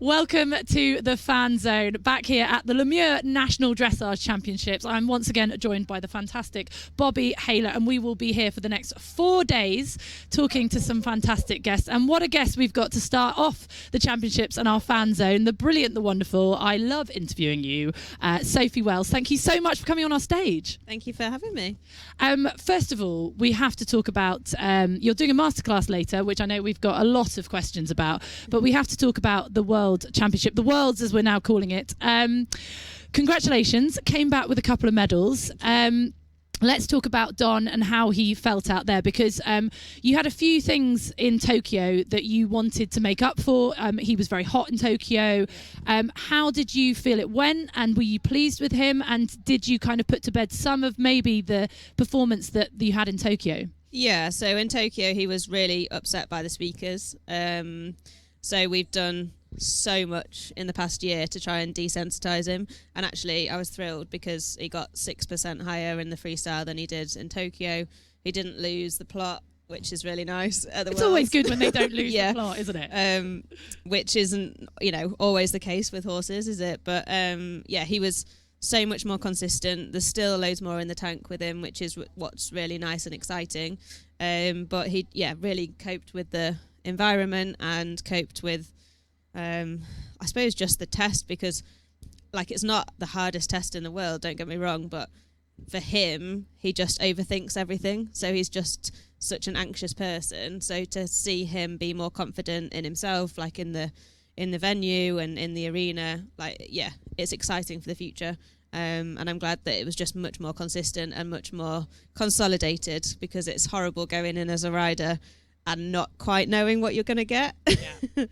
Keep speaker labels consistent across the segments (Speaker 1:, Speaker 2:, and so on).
Speaker 1: Welcome to the Fan Zone, back here at the LeMieux National Dressage Championships. I'm once again joined by the fantastic Bobby Hayler, and we will be here for the next 4 days talking to some fantastic guests. And what a guest we've got to start off the championships and our Fan Zone, the brilliant, the wonderful, I love interviewing you, Sophie Wells. Thank you so much for coming on our stage.
Speaker 2: Thank you for having me.
Speaker 1: First of all, we have to talk about, you're doing a masterclass later, which I know we've got a lot of questions about, but we have to talk about the World Championship, the Worlds as we're now calling it. Congratulations, came back with a couple of medals. Let's talk about Don and how he felt out there, because you had a few things in Tokyo that you wanted to make up for. He was very hot in Tokyo. How did you feel it went, and were you pleased with him? And did you kind of put to bed some of maybe the performance that you had in Tokyo?
Speaker 2: Yeah, so in Tokyo he was really upset by the speakers. So we've done so much in the past year to try and desensitize him, and actually I was thrilled because he got 6% higher in the freestyle than he did in Tokyo. He didn't lose the plot, which is really nice at the
Speaker 1: It's
Speaker 2: Worlds.
Speaker 1: always good when they don't lose
Speaker 2: Yeah.
Speaker 1: the plot, isn't it?
Speaker 2: Which isn't, always the case with horses, is it? But yeah, he was so much more consistent. There's still loads more in the tank with him, which is what's really nice and exciting. But he really coped with the environment and coped with I suppose just the test, because it's not the hardest test in the world, don't get me wrong, but for him he just overthinks everything, so he's just such an anxious person. So to see him be more confident in himself, in the venue and in the arena, it's exciting for the future. And I'm glad that it was just much more consistent and much more consolidated, because it's horrible going in as a rider and not quite knowing what you're going to get.
Speaker 1: Yeah.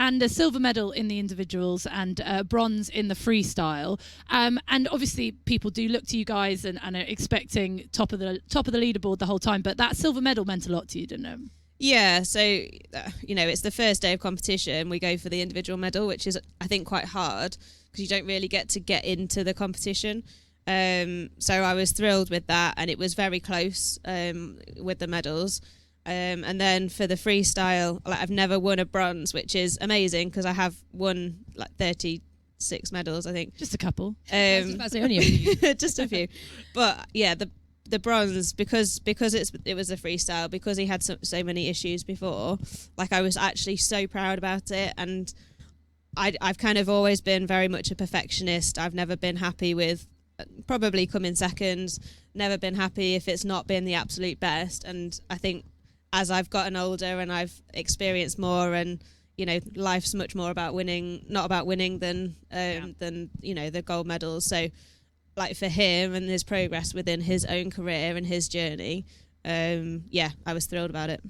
Speaker 1: And a silver medal in the individuals and bronze in the freestyle. And obviously people do look to you guys and are expecting top of the leaderboard the whole time. But that silver medal meant a lot to you, didn't it?
Speaker 2: Yeah, so, it's the first day of competition. We go for the individual medal, which is, I think, quite hard because you don't really get into the competition. So I was thrilled with that, and it was very close with the medals. And then for the freestyle, I've never won a bronze, which is amazing because I have won 36 medals, I think.
Speaker 1: Just a couple.
Speaker 3: I was about to say only a few.
Speaker 2: Just a few. But yeah, the bronze, because it was a freestyle, because he had so many issues before, I was actually so proud about it. And I've kind of always been very much a perfectionist. I've never been happy with probably coming second, never been happy if it's not been the absolute best. And I think as I've gotten older and I've experienced more, and life's much more about winning, not about winning than the gold medals. So for him and his progress within his own career and his journey, I was thrilled about it.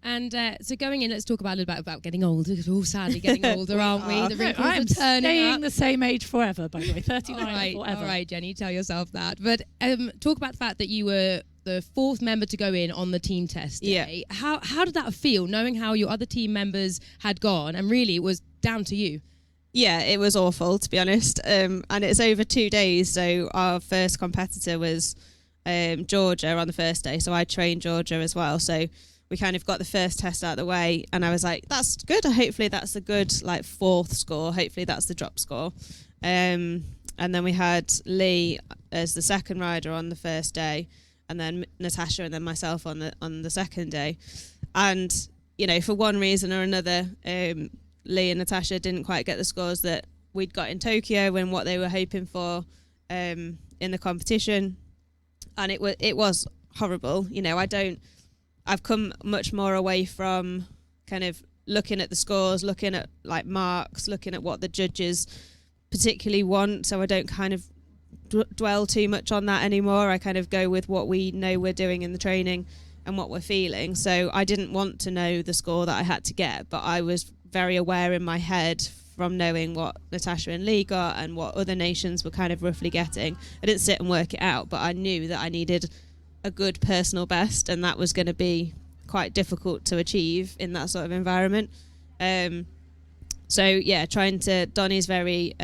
Speaker 3: And so going in, let's talk about a little bit about getting older, because we're all sadly getting older, aren't we? The wrinkles
Speaker 1: I'm
Speaker 3: are turning
Speaker 1: staying
Speaker 3: up.
Speaker 1: the same age forever, by the way, 39 forever.
Speaker 3: All right, Jenny, tell yourself that. But talk about the fact that you were the fourth member to go in on the team test day. Yeah. How did that feel, knowing how your other team members had gone, and really it was down to you?
Speaker 2: Yeah, it was awful, to be honest. And it's over 2 days. So our first competitor was Georgia on the first day. So I trained Georgia as well. So we kind of got the first test out of the way, and I was like, that's good. Hopefully that's a good fourth score. Hopefully that's the drop score. And then we had Lee as the second rider on the first day, and then Natasha, and then myself on the second day. And for one reason or another, Lee and Natasha didn't quite get the scores that we'd got in Tokyo and what they were hoping for in the competition, and it was horrible. I've come much more away from kind of looking at the scores, looking at marks, looking at what the judges particularly want, so I don't kind of dwell too much on that anymore. I kind of go with what we know we're doing in the training and what we're feeling. So I didn't want to know the score that I had to get, but I was very aware in my head from knowing what Natasha and Lee got and what other nations were kind of roughly getting. I didn't sit and work it out, but I knew that I needed a good personal best, and that was going to be quite difficult to achieve in that sort of environment. So yeah, Donnie's very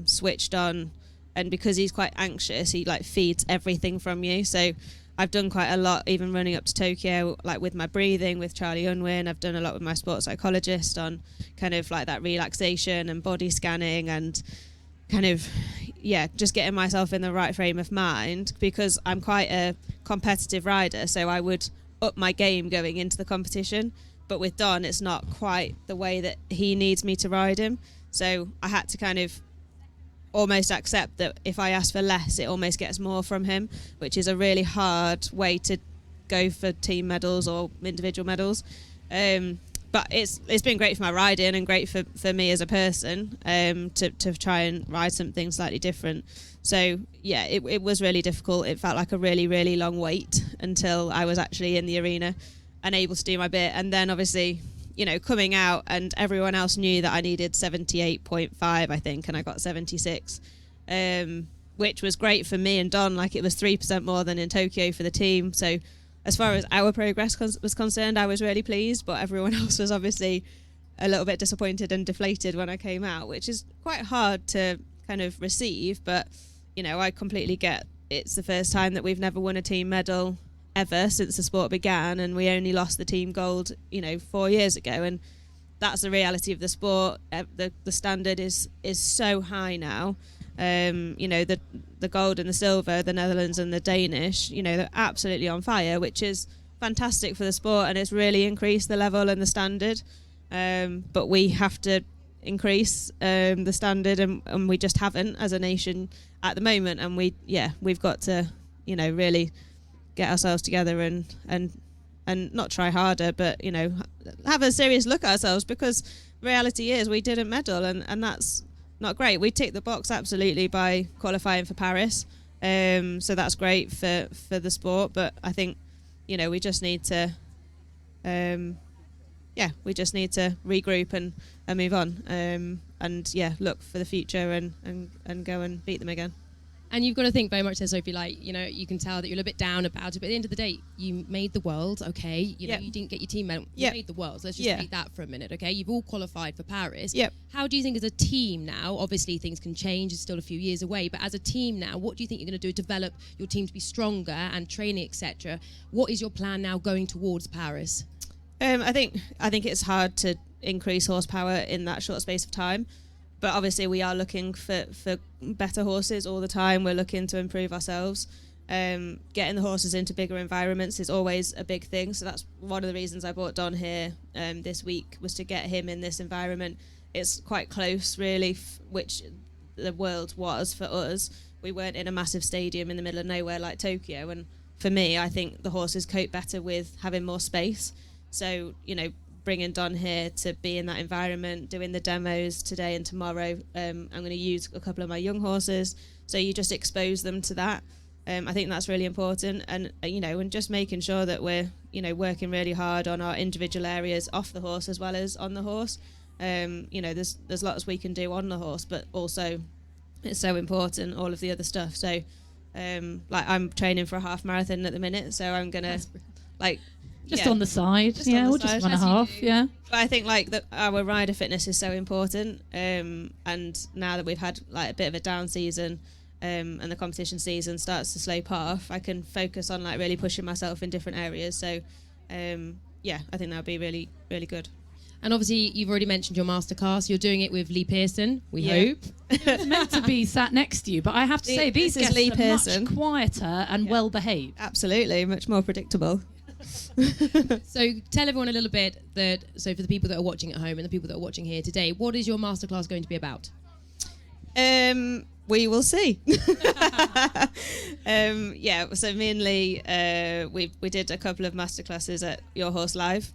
Speaker 2: switched on, and because he's quite anxious, he feeds everything from you. So I've done quite a lot, even running up to Tokyo, like with my breathing, with Charlie Unwin. I've done a lot with my sports psychologist on kind of like that relaxation and body scanning and kind of, just getting myself in the right frame of mind, because I'm quite a competitive rider. So I would up my game going into the competition. But with Don, it's not quite the way that he needs me to ride him. So I had to kind of almost accept that if I ask for less, it almost gets more from him, which is a really hard way to go for team medals or individual medals. But it's been great for my riding and great for me as a person, to try and ride something slightly different. So yeah, it was really difficult. It felt like a really, really long wait until I was actually in the arena and able to do my bit. And then obviously, coming out, and everyone else knew that I needed 78.5, I think, and I got 76, which was great for me and Don. Like, it was 3% more than in Tokyo for the team. So as far as our progress was concerned, I was really pleased, but everyone else was obviously a little bit disappointed and deflated when I came out, which is quite hard to kind of receive. But, I completely get it's the first time that we've never won a team medal ever since the sport began, and we only lost the team gold 4 years ago, and that's the reality of the sport. The standard is so high now. The gold and the silver, the Netherlands and the Danish, they're absolutely on fire, which is fantastic for the sport, and it's really increased the level and the standard. But we have to increase the standard, and we just haven't as a nation at the moment. And we've got to really get ourselves together and not try harder, but have a serious look at ourselves, because reality is we didn't medal, and that's not great. We ticked the box absolutely by qualifying for Paris, so that's great for the sport, but I think we just need to regroup and move on, and look for the future and go and beat them again.
Speaker 3: And you've got to think very much there, Sophie, you can tell that you're a bit down about it, but at the end of the day, you made the world, okay? You didn't get your team medal, you made the world. So let's just take that for a minute, okay? You've all qualified for Paris.
Speaker 2: Yep.
Speaker 3: How do you think as a team now, obviously things can change, it's still a few years away, but as a team now, what do you think you're going to do to develop your team to be stronger and training, etc.? What is your plan now going towards Paris?
Speaker 2: I think it's hard to increase horsepower in that short space of time. But obviously we are looking for better horses all the time. We're looking to improve ourselves. Getting the horses into bigger environments is always a big thing. So that's one of the reasons I brought Don here this week, was to get him in this environment. It's quite close, really, which the world was for us. We weren't in a massive stadium in the middle of nowhere like Tokyo. And for me, I think the horses cope better with having more space. So, bringing Don here to be in that environment, doing the demos today and tomorrow. I'm going to use a couple of my young horses, so you just expose them to that. I think that's really important, and and just making sure that we're working really hard on our individual areas off the horse as well as on the horse. There's lots we can do on the horse, but also it's so important all of the other stuff. So I'm training for a half marathon at the minute, so I'm gonna
Speaker 1: Just on the side, we'll just run a half,
Speaker 2: But I think our rider fitness is so important, and now that we've had a bit of a down season, and the competition season starts to slope off, I can focus on really pushing myself in different areas. So, I think that'll be really, really good.
Speaker 3: And obviously, you've already mentioned your masterclass. You're doing it with Lee Pearson, we hope.
Speaker 1: It's meant to be sat next to you, but I have to say, these guests
Speaker 2: Lee
Speaker 1: are
Speaker 2: Pearson.
Speaker 1: much quieter and well-behaved.
Speaker 2: Absolutely, much more predictable.
Speaker 3: So tell everyone a little bit so for the people that are watching at home and the people that are watching here today, what is your masterclass going to be about?
Speaker 2: We will see. So me and Lee, we did a couple of masterclasses at Your Horse Live,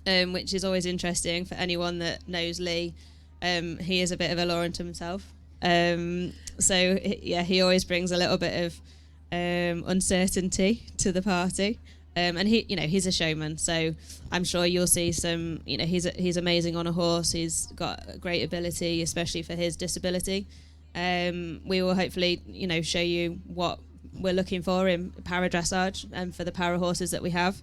Speaker 2: which is always interesting for anyone that knows Lee. He is a bit of a law unto himself. He always brings a little bit of uncertainty to the party. And he's a showman, so I'm sure you'll see some. He's amazing on a horse. He's got great ability, especially for his disability. We will hopefully, show you what we're looking for in para dressage and for the para horses that we have.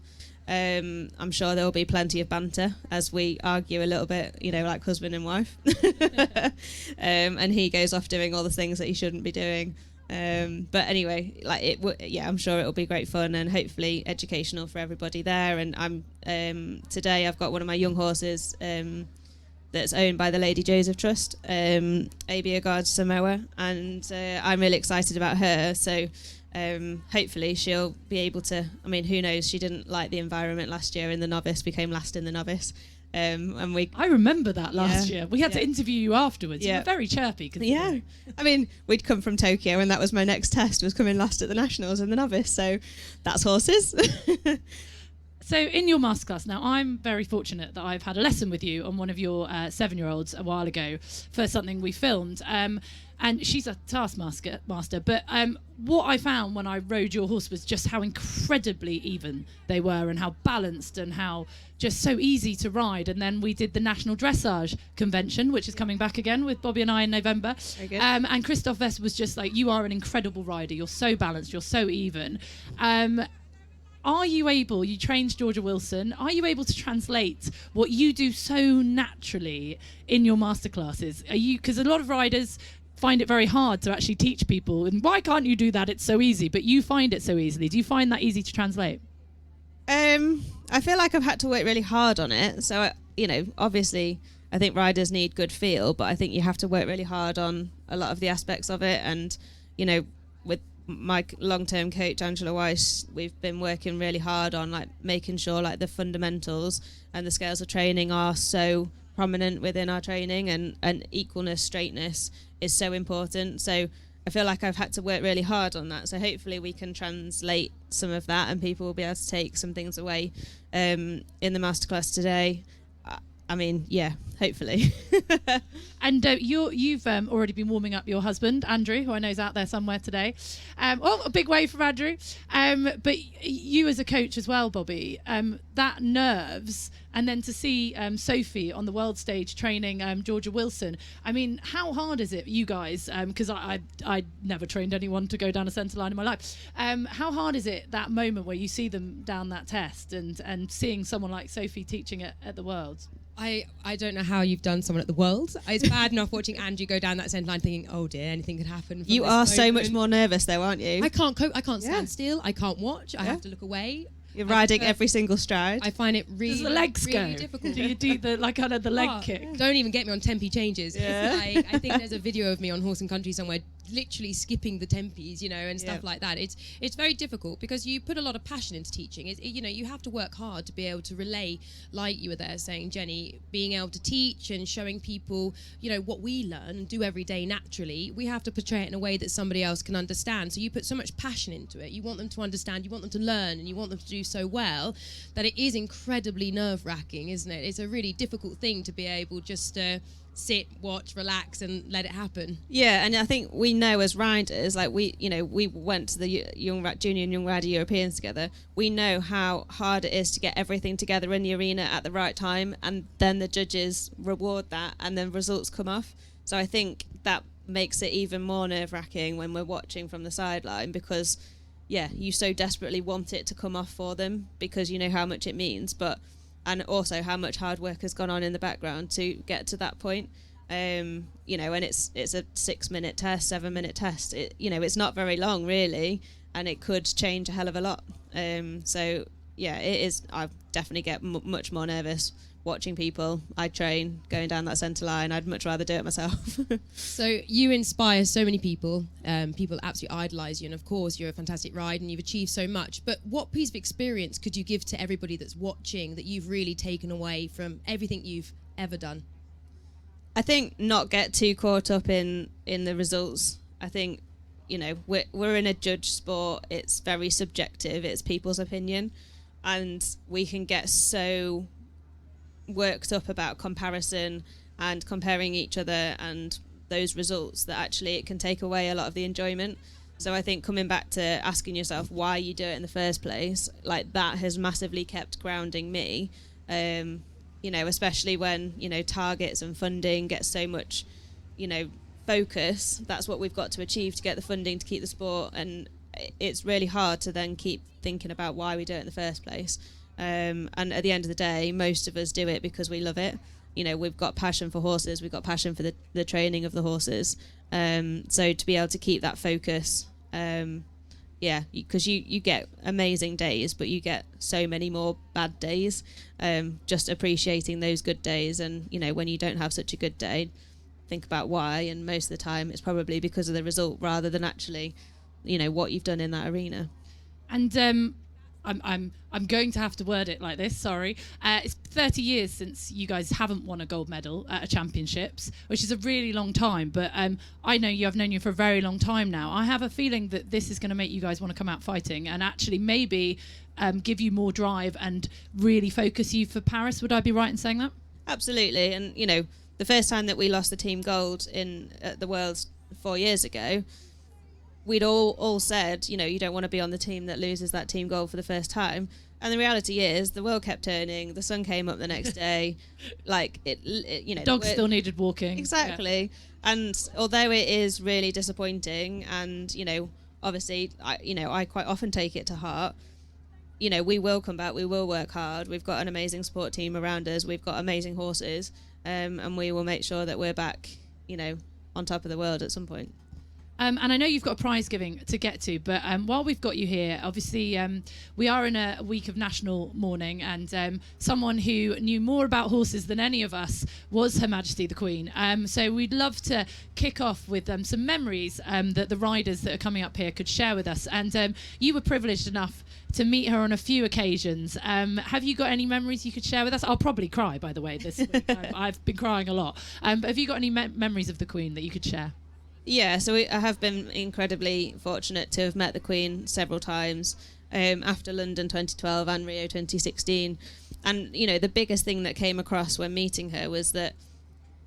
Speaker 2: I'm sure there will be plenty of banter as we argue a little bit, like husband and wife. And he goes off doing all the things that he shouldn't be doing. But anyway, like I'm sure it'll be great fun and hopefully educational for everybody there. And I'm today I've got one of my young horses that's owned by the Lady Joseph Trust, Abiagard Samoa, and I'm really excited about her. So hopefully she'll be able to. I mean, who knows? She didn't like the environment last year in the novice, became last in the novice. I
Speaker 1: remember that last year. We had to interview you afterwards. You were very chirpy.
Speaker 2: Yeah. I mean, we'd come from Tokyo and that was my next test, was coming last at the nationals in the novice. So that's horses.
Speaker 1: So in your masterclass, now I'm very fortunate that I've had a lesson with you on one of your 7-year-olds a while ago for something we filmed. And she's a taskmaster. But what I found when I rode your horse was just how incredibly even they were and how balanced and how just so easy to ride. And then we did the National Dressage Convention, which is coming back again with Bobby and I in November.
Speaker 2: Very good.
Speaker 1: And Christoph Vest was just like, you are an incredible rider. You're so balanced. You're so even. Are you able, you trained Georgia Wilson, are you able to translate what you do so naturally in your masterclasses? Because a lot of riders find it very hard to actually teach people, and why can't you do that? It's so easy, but you find it so easily. Do you find that easy to translate?
Speaker 2: I feel like I've had to work really hard on it. So, obviously I think riders need good feel, but I think you have to work really hard on a lot of the aspects of it. And, with my long-term coach Angela Weiss, we've been working really hard on like making sure like the fundamentals and the scales of training are so prominent within our training, and equalness, straightness is so important. So I feel like I've had to work really hard on that. So hopefully we can translate some of that and people will be able to take some things away in the masterclass today. I mean, yeah, hopefully.
Speaker 1: And you've already been warming up your husband, Andrew, who I know is out there somewhere today. A big wave from Andrew. But you as a coach as well, Bobby, that nerves, and then to see Sophie on the world stage training Georgia Wilson. I mean, how hard is it, you guys? Because I never trained anyone to go down a centre line in my life. How hard is it, that moment where you see them down that test and seeing someone like Sophie teaching it at the Worlds?
Speaker 3: I don't know how you've done someone at the Worlds. It's bad enough watching Andrew go down that centre line thinking, oh dear, anything could happen.
Speaker 2: You are so much more nervous though, aren't you?
Speaker 3: I can't cope. I can't stand still. I can't watch. I have to look away.
Speaker 2: You're riding every single stride.
Speaker 3: I find it really,
Speaker 1: does the legs
Speaker 3: really
Speaker 1: go?
Speaker 3: difficult.
Speaker 1: Do you do the leg kick?
Speaker 3: Don't even get me on tempi changes.
Speaker 2: Yeah.
Speaker 3: I think there's a video of me on Horse and Country somewhere literally skipping the tempis, and stuff like that. It's very difficult because you put a lot of passion into teaching. You have to work hard to be able to relay, like you were there saying, Jenny, being able to teach and showing people, what we learn and do every day naturally. We have to portray it in a way that somebody else can understand. So you put so much passion into it. You want them to understand, you want them to learn, and you want them to do so well that it is incredibly nerve-wracking, isn't it? It's a really difficult thing to be able just to sit, watch, relax, and let it happen.
Speaker 2: Yeah, and I think we know as riders, like we went to the Junior and Young Rider Europeans together. We know how hard it is to get everything together in the arena at the right time, and then the judges reward that, and then results come off. So I think that makes it even more nerve-wracking when we're watching from the sideline, because you so desperately want it to come off for them because you know how much it means, and also how much hard work has gone on in the background to get to that point. And it's a 6-minute test, 7-minute test. It's not very long really, and it could change a hell of a lot. So it is. I definitely get much more nervous watching people. I train going down that centre line. I'd much rather do it myself.
Speaker 3: So you inspire so many people. People absolutely idolise you, and of course you're a fantastic rider and you've achieved so much. But what piece of experience could you give to everybody that's watching that you've really taken away from everything you've ever done?
Speaker 2: I think not get too caught up in the results. I think we're in a judge sport. It's very subjective. It's people's opinion, and we can get so worked up about comparison and comparing each other and those results that actually it can take away a lot of the enjoyment. So I think coming back to asking yourself why you do it in the first place, like that has massively kept grounding me, especially when targets and funding get so much focus. That's what we've got to achieve to get the funding to keep the sport, and it's really hard to then keep thinking about why we do it in the first place. And at the end of the day, most of us do it because we love it. we've got passion for horses, we've got passion for the training of the horses. So to be able to keep that focus, because you get amazing days, but you get so many more bad days. Just appreciating those good days, and when you don't have such a good day, think about why. And most of the time, it's probably because of the result rather than actually, what you've done in that arena.
Speaker 1: And I'm going to have to word it like this, sorry. It's 30 years since you guys haven't won a gold medal at a championships, which is a really long time, but I've known you for a very long time now. I have a feeling that this is going to make you guys want to come out fighting and actually maybe give you more drive and really focus you for Paris. Would I be right in saying that?
Speaker 2: Absolutely. And, the first time that we lost the team gold at the Worlds 4 years ago, we'd all said, you don't want to be on the team that loses that team gold for the first time. And the reality is, the world kept turning. The sun came up the next day.
Speaker 1: Dogs still needed walking.
Speaker 2: Exactly. Yeah. And although it is really disappointing, and obviously, I quite often take it to heart. We will come back. We will work hard. We've got an amazing support team around us. We've got amazing horses, and we will make sure that we're back, on top of the world at some point.
Speaker 1: And I know you've got a prize giving to get to, but while we've got you here, obviously we are in a week of national mourning, and someone who knew more about horses than any of us was Her Majesty the Queen. So we'd love to kick off with some memories that the riders that are coming up here could share with us. And you were privileged enough to meet her on a few occasions. Have you got any memories you could share with us? I'll probably cry, by the way, this week. I've been crying a lot. But have you got any memories of the Queen that you could share?
Speaker 2: Yeah, so I have been incredibly fortunate to have met the Queen several times after London 2012 and Rio 2016. And, the biggest thing that came across when meeting her was that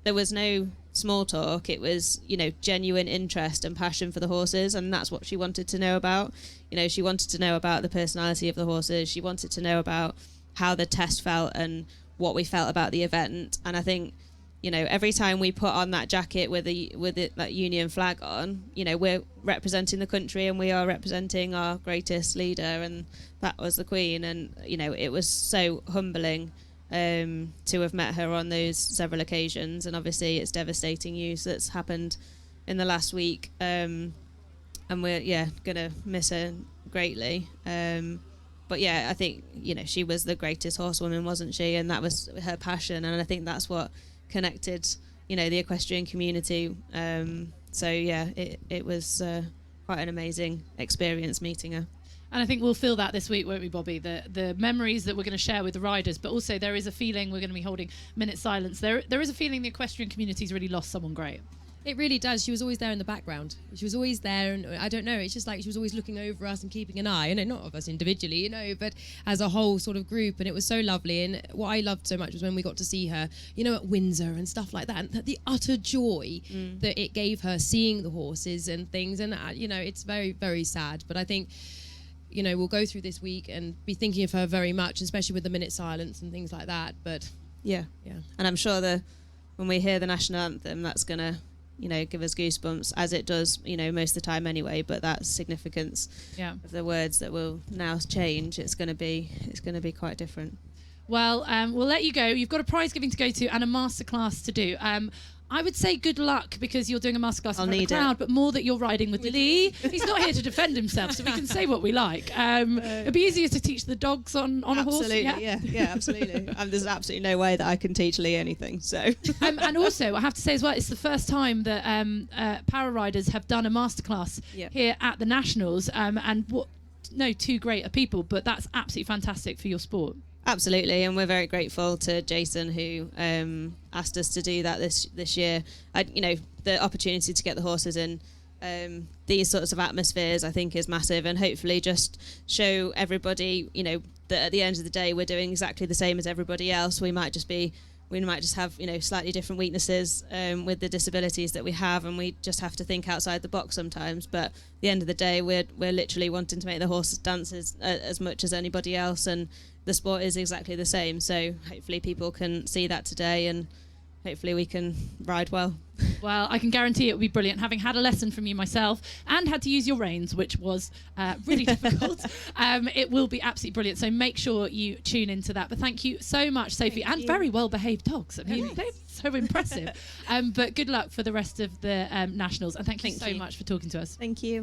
Speaker 2: there was no small talk. It was, genuine interest and passion for the horses. And that's what she wanted to know about. She wanted to know about the personality of the horses. She wanted to know about how the test felt and what we felt about the event. And I think, every time we put on that jacket with that Union flag on, we're representing the country and we are representing our greatest leader, and that was the Queen. And, it was so humbling to have met her on those several occasions. And obviously it's devastating news that's happened in the last week. And we're, going to miss her greatly. But yeah, I think, she was the greatest horsewoman, wasn't she? And that was her passion. And I think that's what connected, the equestrian community. So yeah, it was quite an amazing experience meeting her.
Speaker 1: And I think we'll feel that this week, won't we, Bobby? The memories that we're going to share with the riders, but also there is a feeling we're going to be holding minute silence. There is a feeling the equestrian community's really lost someone great.
Speaker 3: It really does. She was always there in the background. She was always there, and I don't know, it's just like she was always looking over us and keeping an eye, not of us individually, but as a whole sort of group, and it was so lovely. And what I loved so much was when we got to see her, at Windsor and stuff like that, and the utter joy that it gave her seeing the horses and things. And, it's very, very sad. But I think, we'll go through this week and be thinking of her very much, especially with the minute silence and things like that. But
Speaker 2: yeah. And I'm sure when we hear the national anthem, that's going to, give us goosebumps, as it does, most of the time anyway. But that significance of the words that will now change, it's going to be quite different.
Speaker 1: Well, we'll let you go. You've got a prize giving to go to and a masterclass to do. I would say good luck, because you're doing a masterclass in front of the crowd, but more that you're riding with Lee. He's not here to defend himself, so we can say what we like. It'd be easier to teach the dogs on a horse.
Speaker 2: Absolutely, yeah, absolutely. There's absolutely no way that I can teach Lee anything. So,
Speaker 1: and also I have to say as well, it's the first time that para riders have done a masterclass here at the Nationals. And too great a people, but that's absolutely fantastic for your sport.
Speaker 2: Absolutely, and we're very grateful to Jason, who asked us to do that this year. The opportunity to get the horses in these sorts of atmospheres, I think, is massive, and hopefully just show everybody, that at the end of the day, we're doing exactly the same as everybody else. We might just have, slightly different weaknesses with the disabilities that we have, and we just have to think outside the box sometimes. But at the end of the day, we're literally wanting to make the horses dance as much as anybody else, and the sport is exactly the same. So hopefully people can see that today and hopefully we can ride well.
Speaker 1: Well, I can guarantee it will be brilliant. Having had a lesson from you myself and had to use your reins, which was really difficult, it will be absolutely brilliant. So make sure you tune into that. But thank you so much, Sophie, and very well-behaved dogs. I mean, they're so impressive. But good luck for the rest of the Nationals. And thank you so much for talking to us.
Speaker 2: Thank you.